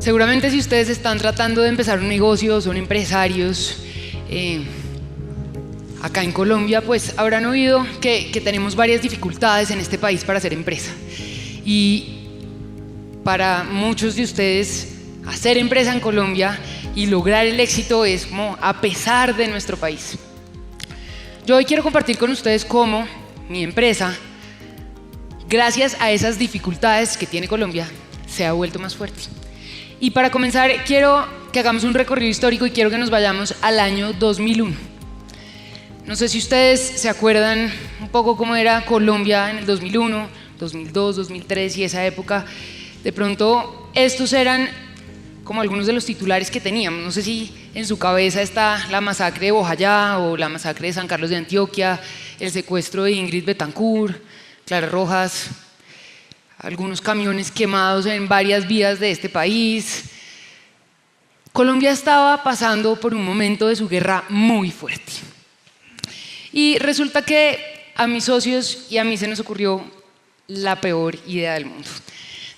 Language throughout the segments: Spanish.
Seguramente si ustedes están tratando de empezar un negocio, son empresarios, acá en Colombia, pues habrán oído que tenemos varias dificultades en este país para hacer empresa. Y para muchos de ustedes, hacer empresa en Colombia y lograr el éxito es como a pesar de nuestro país. Yo hoy quiero compartir con ustedes cómo mi empresa, gracias a esas dificultades que tiene Colombia, se ha vuelto más fuerte. Y para comenzar, quiero que hagamos un recorrido histórico y quiero que nos vayamos al año 2001. No sé si ustedes se acuerdan un poco cómo era Colombia en el 2001, 2002, 2003 y esa época. De pronto, estos eran como algunos de los titulares que teníamos. No sé si en su cabeza está la masacre de Bojayá o la masacre de San Carlos de Antioquia, el secuestro de Ingrid Betancourt, Clara Rojas, algunos camiones quemados en varias vías de este país. Colombia estaba pasando por un momento de su guerra muy fuerte. Y resulta que a mis socios y a mí se nos ocurrió la peor idea del mundo.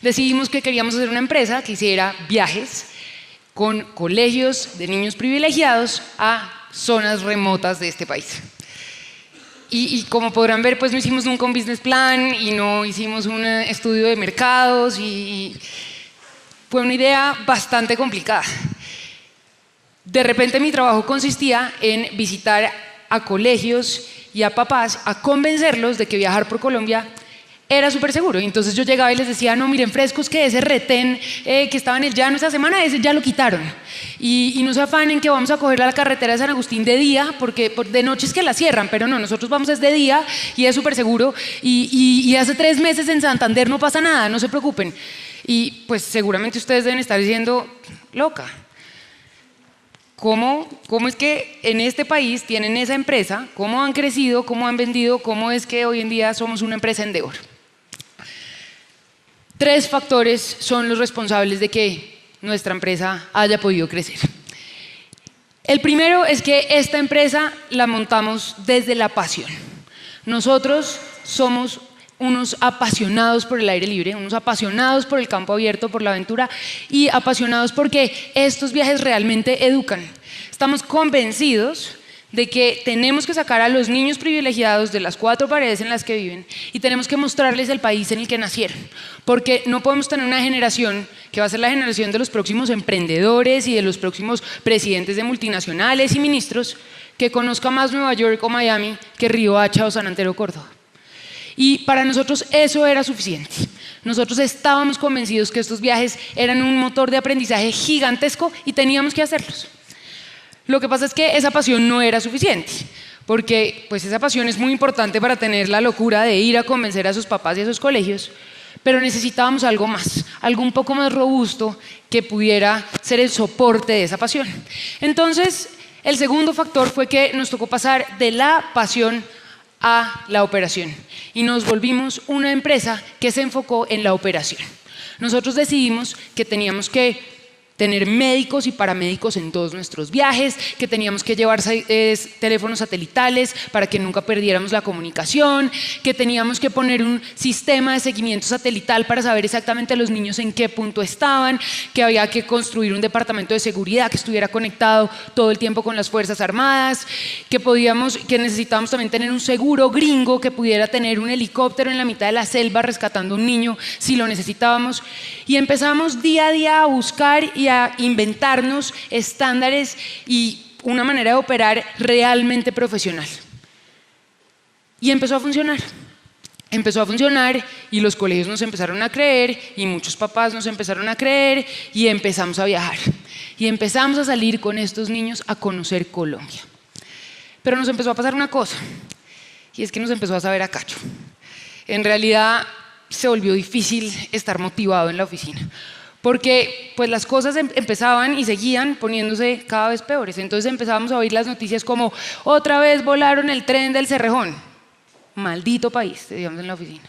Decidimos que queríamos hacer una empresa que hiciera viajes con colegios de niños privilegiados a zonas remotas de este país. Y como podrán ver, pues no hicimos nunca un business plan y no hicimos un estudio de mercados y fue una idea bastante complicada. De repente mi trabajo consistía en visitar a colegios y a papás a convencerlos de que viajar por Colombia era súper seguro. Y entonces yo llegaba y les decía, no, miren, frescos, que ese retén que estaba en el llano esa semana, ese ya lo quitaron. Y no se afanen que vamos a coger la carretera de San Agustín de día, porque de noche es que la cierran, pero no, nosotros vamos desde día y es súper seguro. Y hace 3 meses en Santander no pasa nada, no se preocupen. Y pues seguramente ustedes deben estar diciendo, loca, ¿cómo es que en este país tienen esa empresa? ¿Cómo han crecido? ¿Cómo han vendido? ¿Cómo es que hoy en día somos una empresa Endeavor? 3 factores son los responsables de que nuestra empresa haya podido crecer. El primero es que esta empresa la montamos desde la pasión. Nosotros somos unos apasionados por el aire libre, unos apasionados por el campo abierto, por la aventura y apasionados porque estos viajes realmente educan. Estamos convencidos de que tenemos que sacar a los niños privilegiados de las 4 paredes en las que viven y tenemos que mostrarles el país en el que nacieron, porque no podemos tener una generación que va a ser la generación de los próximos emprendedores y de los próximos presidentes de multinacionales y ministros que conozca más Nueva York o Miami que Riohacha o San Antero, Córdoba. Y para nosotros eso era suficiente. Nosotros estábamos convencidos que estos viajes eran un motor de aprendizaje gigantesco y teníamos que hacerlos. Lo que pasa es que esa pasión no era suficiente, porque pues esa pasión es muy importante para tener la locura de ir a convencer a sus papás y a sus colegios, pero necesitábamos algo más, algo un poco más robusto que pudiera ser el soporte de esa pasión. Entonces, el segundo factor fue que nos tocó pasar de la pasión a la operación y nos volvimos una empresa que se enfocó en la operación. Nosotros decidimos que teníamos que tener médicos y paramédicos en todos nuestros viajes, que teníamos que llevar teléfonos satelitales para que nunca perdiéramos la comunicación, que teníamos que poner un sistema de seguimiento satelital para saber exactamente los niños en qué punto estaban, que había que construir un departamento de seguridad que estuviera conectado todo el tiempo con las Fuerzas Armadas, que necesitábamos también tener un seguro gringo que pudiera tener un helicóptero en la mitad de la selva rescatando a un niño si lo necesitábamos. Y empezamos día a día a buscar y a inventarnos estándares y una manera de operar realmente profesional. Y empezó a funcionar. Empezó a funcionar y los colegios nos empezaron a creer y muchos papás nos empezaron a creer y empezamos a viajar. Y empezamos a salir con estos niños a conocer Colombia. Pero nos empezó a pasar una cosa, y es que nos empezó a saber a cacho. En realidad se volvió difícil estar motivado en la oficina, porque pues las cosas empezaban y seguían poniéndose cada vez peores. Entonces empezábamos a oír las noticias como otra vez volaron el tren del Cerrejón. Maldito país, decíamos en la oficina.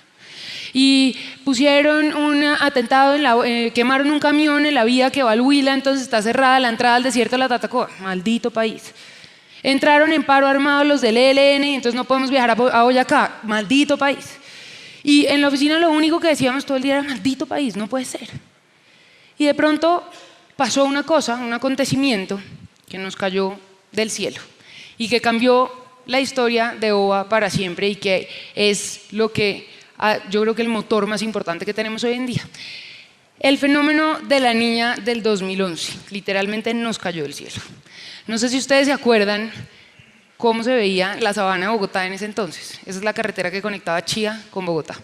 Y pusieron un atentado, quemaron un camión en la vía que va al Huila, entonces está cerrada la entrada al desierto de la Tatacoa. Maldito país. Entraron en paro armado los del ELN, entonces no podemos viajar a Boyacá. Maldito país. Y en la oficina lo único que decíamos todo el día era maldito país, no puede ser. Y de pronto pasó una cosa, un acontecimiento que nos cayó del cielo y que cambió la historia de OVA para siempre y que es lo que yo creo que el motor más importante que tenemos hoy en día. El fenómeno de la niña del 2011, literalmente nos cayó del cielo. No sé si ustedes se acuerdan cómo se veía la sabana de Bogotá en ese entonces. Esa es la carretera que conectaba Chía con Bogotá.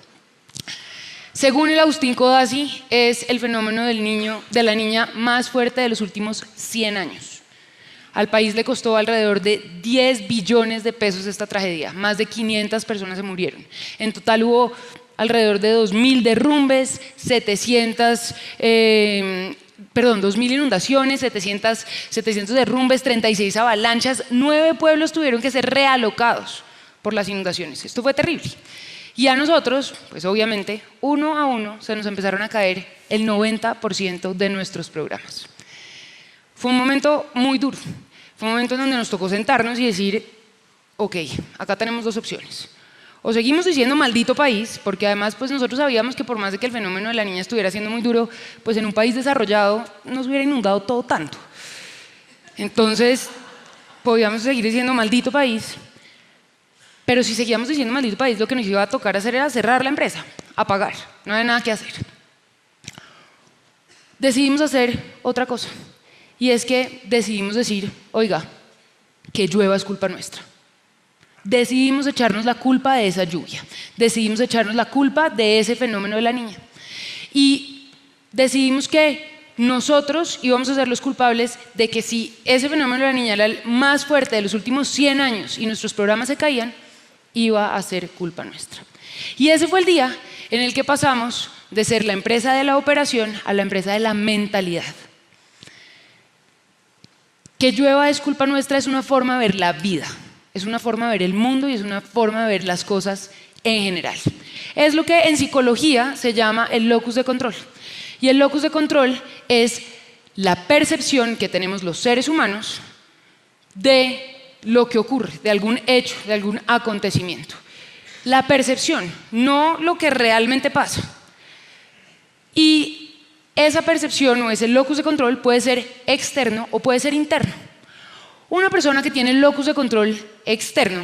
Según el Agustín Codazzi, es el fenómeno de la niña más fuerte de los últimos 100 años. Al país le costó alrededor de 10 billones de pesos esta tragedia. Más de 500 personas se murieron. En total hubo alrededor de 2.000 derrumbes, 2.000 inundaciones, 700 derrumbes, 36 avalanchas. 9 pueblos tuvieron que ser realocados por las inundaciones. Esto fue terrible. Y a nosotros, pues obviamente, uno a uno se nos empezaron a caer el 90% de nuestros programas. Fue un momento muy duro. Fue un momento en donde nos tocó sentarnos y decir, ok, acá tenemos dos opciones. O seguimos diciendo maldito país, porque además pues nosotros sabíamos que por más de que el fenómeno de la niña estuviera siendo muy duro, pues en un país desarrollado nos hubiera inundado todo tanto. Entonces, podíamos seguir diciendo maldito país, pero si seguíamos diciendo maldito país, lo que nos iba a tocar hacer era cerrar la empresa, apagar, no había nada que hacer. Decidimos hacer otra cosa, y es que decidimos decir, oiga, que llueva es culpa nuestra. Decidimos echarnos la culpa de esa lluvia, decidimos echarnos la culpa de ese fenómeno de la niña. Y decidimos que nosotros íbamos a ser los culpables de que si ese fenómeno de la niña era el más fuerte de los últimos 100 años y nuestros programas se caían, iba a ser culpa nuestra. Y ese fue el día en el que pasamos de ser la empresa de la operación a la empresa de la mentalidad. Que llueva es culpa nuestra es una forma de ver la vida, es una forma de ver el mundo y es una forma de ver las cosas en general. Es lo que en psicología se llama el locus de control. Y el locus de control es la percepción que tenemos los seres humanos de lo que ocurre, de algún hecho, de algún acontecimiento. La percepción, no lo que realmente pasa. Y esa percepción o ese locus de control puede ser externo o puede ser interno. Una persona que tiene locus de control externo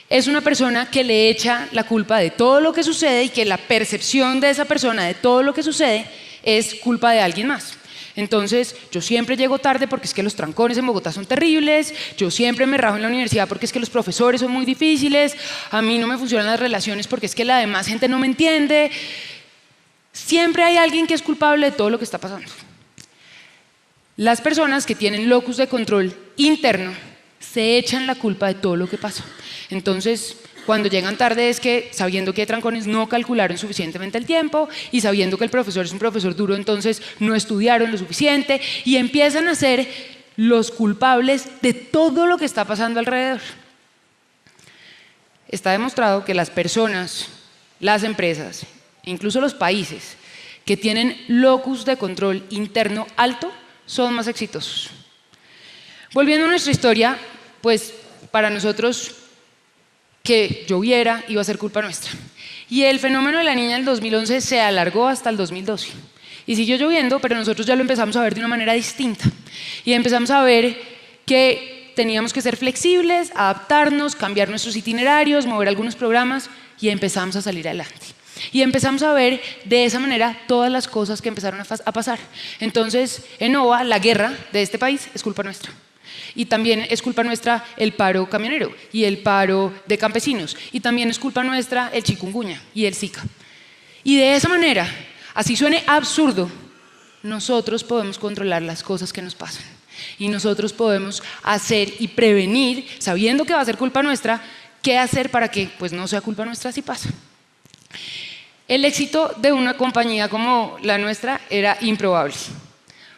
es una persona que le echa la culpa de todo lo que sucede y que la percepción de esa persona de todo lo que sucede es culpa de alguien más. Entonces, yo siempre llego tarde porque es que los trancones en Bogotá son terribles, yo siempre me rajo en la universidad porque es que los profesores son muy difíciles, a mí no me funcionan las relaciones porque es que la demás gente no me entiende. Siempre hay alguien que es culpable de todo lo que está pasando. Las personas que tienen locus de control interno se echan la culpa de todo lo que pasa. Entonces, cuando llegan tarde es que, sabiendo que hay trancones, no calcularon suficientemente el tiempo y sabiendo que el profesor es un profesor duro, entonces no estudiaron lo suficiente y empiezan a ser los culpables de todo lo que está pasando alrededor. Está demostrado que las personas, las empresas, incluso los países que tienen locus de control interno alto son más exitosos. Volviendo a nuestra historia, pues para nosotros que lloviera iba a ser culpa nuestra. Y el fenómeno de la niña del 2011 se alargó hasta el 2012. Y siguió lloviendo, pero nosotros ya lo empezamos a ver de una manera distinta. Y empezamos a ver que teníamos que ser flexibles, adaptarnos, cambiar nuestros itinerarios, mover algunos programas y empezamos a salir adelante. Y empezamos a ver de esa manera todas las cosas que empezaron a pasar. Entonces, en OVA, la guerra de este país es culpa nuestra. Y también es culpa nuestra el paro camionero y el paro de campesinos. Y también es culpa nuestra el chikungunya y el Zika. Y de esa manera, así suene absurdo, nosotros podemos controlar las cosas que nos pasan. Y nosotros podemos hacer y prevenir, sabiendo que va a ser culpa nuestra, qué hacer para que pues, no sea culpa nuestra si pasa. El éxito de una compañía como la nuestra era improbable.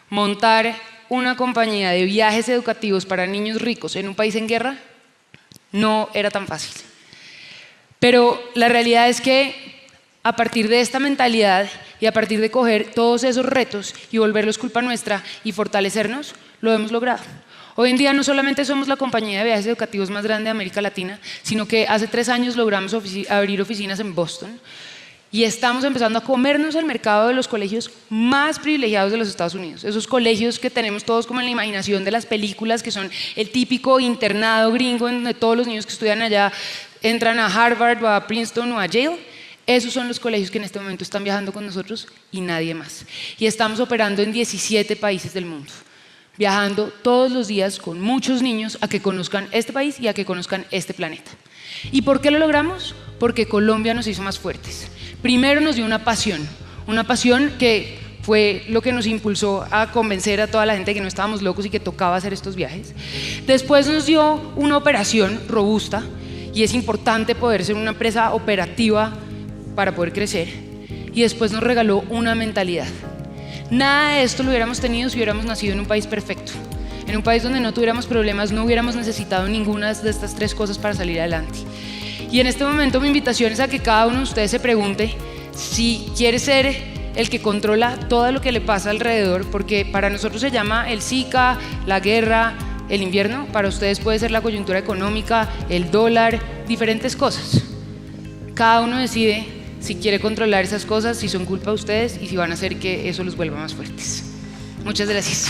Montar una compañía de viajes educativos para niños ricos en un país en guerra no era tan fácil. Pero la realidad es que a partir de esta mentalidad y a partir de coger todos esos retos y volverlos culpa nuestra y fortalecernos, lo hemos logrado. Hoy en día no solamente somos la compañía de viajes educativos más grande de América Latina, sino que hace 3 años logramos abrir oficinas en Boston. Y estamos empezando a comernos el mercado de los colegios más privilegiados de los Estados Unidos. Esos colegios que tenemos todos como en la imaginación de las películas, que son el típico internado gringo en donde todos los niños que estudian allá entran a Harvard o a Princeton o a Yale. Esos son los colegios que en este momento están viajando con nosotros y nadie más. Y estamos operando en 17 países del mundo, viajando todos los días con muchos niños a que conozcan este país y a que conozcan este planeta. ¿Y por qué lo logramos? Porque Colombia nos hizo más fuertes. Primero nos dio una pasión que fue lo que nos impulsó a convencer a toda la gente que no estábamos locos y que tocaba hacer estos viajes. Después nos dio una operación robusta, y es importante poder ser una empresa operativa para poder crecer. Y después nos regaló una mentalidad. Nada de esto lo hubiéramos tenido si hubiéramos nacido en un país perfecto. En un país donde no tuviéramos problemas, no hubiéramos necesitado ninguna de estas tres cosas para salir adelante. Y en este momento mi invitación es a que cada uno de ustedes se pregunte si quiere ser el que controla todo lo que le pasa alrededor, porque para nosotros se llama el Zika, la guerra, el invierno. Para ustedes puede ser la coyuntura económica, el dólar, diferentes cosas. Cada uno decide si quiere controlar esas cosas, si son culpa de ustedes y si van a hacer que eso los vuelva más fuertes. Muchas gracias.